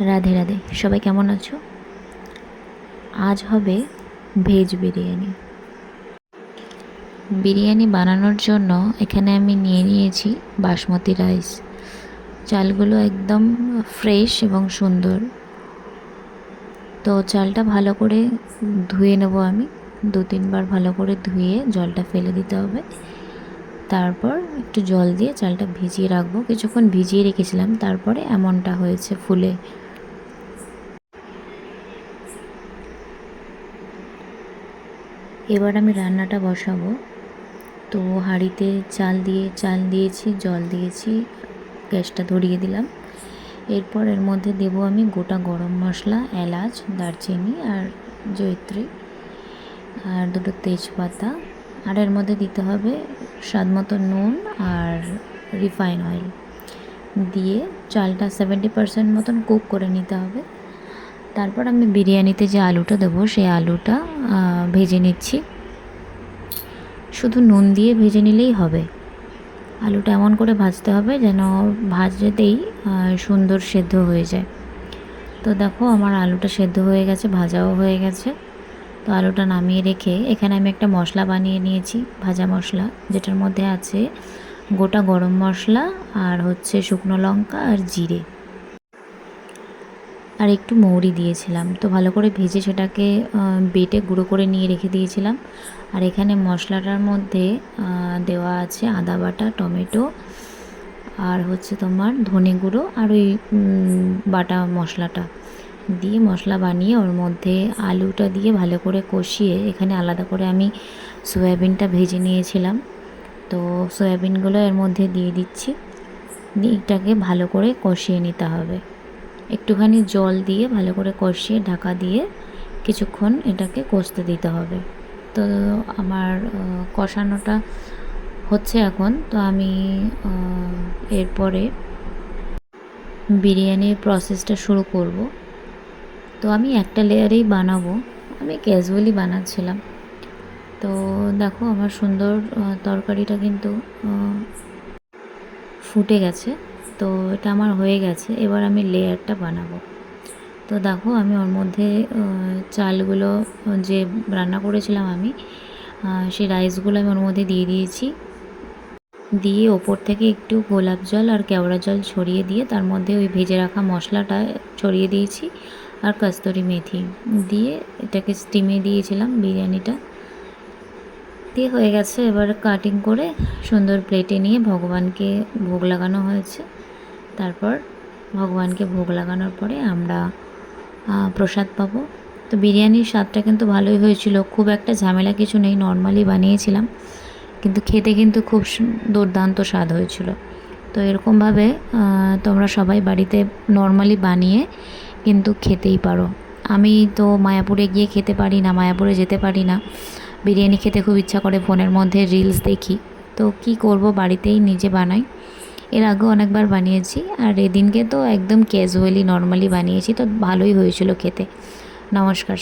রাধে রাধে, সবাই কেমন আছো? আজ হবে ভেজ বিরিয়ানি। বিরিয়ানি বানানোর জন্য এখানে আমি নিয়ে নিয়েছি বাসমতি রাইস। চালগুলো একদম ফ্রেশ এবং সুন্দর। তো চালটা ভালো করে ধুয়ে নেব আমি। 2-3 বার ভালো করে ধুয়ে জলটা ফেলে দিতে হবে। তারপর একটু জল দিয়ে চালটা ভিজিয়ে রাখবো। কিছুক্ষণ ভিজিয়ে রেখেছিলাম, তারপরে এমনটা হয়েছে ফুলে। এবার আমি রান্নাটা বসাবো। তো হাঁড়িতে চাল দিয়েছি, জল দিয়েছি, গ্যাসটা ধরিয়ে দিলাম। এরপর এর মধ্যে দেব আমি গোটা গরম মশলা, এলাচ, দারচিনি আর জয়িত্রী, আর 2টো তেজপাতা। আর এর মধ্যে দিতে হবে স্বাদমতো নুন আর রিফাইন অয়েল দিয়ে চালটা 70% মতন কুক করে নিতে হবে। তারপর আমি বিরিয়ানিতে যে আলুটা দেবো সেই আলুটা ভেজে নিচ্ছি। শুধু নুন দিয়ে ভেজে নিলেই হবে। আলুটা এমন করে ভাজতে হবে যেন ভাজতেই সুন্দর সেদ্ধ হয়ে যায়। তো দেখো আমার আলুটা সেদ্ধ হয়ে গেছে, ভাজাও হয়ে গেছে। তো আলুটা নামিয়ে রেখে এখানে আমি একটা মশলা বানিয়ে নিয়েছি, ভাজা মশলা, যেটার মধ্যে আছে গোটা গরম মশলা আর হচ্ছে শুকনো লঙ্কা আর জিরে আর একটু মৌরি দিয়েছিলাম। তো ভালো করে ভেজে সেটাকে বেটে গুঁড়ো করে নিয়ে রেখে দিয়েছিলাম। আর এখানে মশলাটার মধ্যে দেওয়া আছে আদা বাটা, টমেটো আর হচ্ছে তোমার ধনে গুঁড়ো আর ওই বাটা মশলাটা দিয়ে মশলা বানিয়ে ওর মধ্যে আলুটা দিয়ে ভালো করে কষিয়ে, এখানে আলাদা করে আমি সয়াবিনটা ভেজে নিয়েছিলাম। তো সয়াবিনগুলো এর মধ্যে দিয়ে দিচ্ছি। এটাকে ভালো করে কষিয়ে নিতে হবে। একটুখানি জল দিয়ে ভালো করে কষিয়ে ঢাকা দিয়ে কিছুক্ষণ এটাকে কষতে দিতে হবে। তো আমার কষানোটা হচ্ছে এখন। তো আমি এরপরে বিরিয়ানির প্রসেসটা শুরু করব। তো আমি একটা লেয়ারেই বানাবো, আমি ক্যাজুয়ালি বানাচ্ছিলাম। তো দেখো আমার সুন্দর তরকারিটা কিন্তু ফুটে গেছে। তো এটা আমার হয়ে গেছে। এবার আমি লেয়ারটা বানাবো। তো দেখো আমি ওর মধ্যে চালগুলো যে রান্না করেছিলাম আমি, সেই রাইসগুলো আমি ওর মধ্যে দিয়ে দিয়েছি। দিয়ে ওপর থেকে একটু গোলাপ জল আর কেওড়া জল ছড়িয়ে দিয়ে তার মধ্যে ওই ভেজে রাখা মশলাটা ছড়িয়ে দিয়েছি আর কস্তুরি মেথি দিয়ে এটাকে স্টিমে দিয়েছিলাম বিরিয়ানিটা। দিয়ে হয়ে গেছে। এবার কাটিং করে সুন্দর প্লেটে নিয়ে ভগবানকে ভোগ লাগানো হয়েছে। তারপর ভগবানকে ভোগ লাগানোর পরে আমরা প্রসাদ পাবো। তো বিরিয়ানির স্বাদটা কিন্তু ভালোই হয়েছিল, খুব একটা ঝামেলা কিছু নেই, নর্মালি বানিয়েছিলাম, কিন্তু খেতে কিন্তু খুব দুর্দান্ত স্বাদ হয়েছিল। তো এরকমভাবে তোমরা সবাই বাড়িতে নর্মালি বানিয়ে কিন্তু খেতেই পারো। আমি তো মায়াপুরে গিয়ে খেতে পারি না, মায়াপুরে যেতে পারি না। বিরিয়ানি খেতে খুব ইচ্ছা করে, ফোনের মধ্যে রিলস দেখি। তো কি করব, বাড়িতেই নিজে বানাই। এর আগেও অনেকবার বানিয়েছি, আর এদিনকে তো একদম ক্যাজুয়ালি নর্মালি বানিয়েছি, তো ভালোই হয়েছিল খেতে। নমস্কার।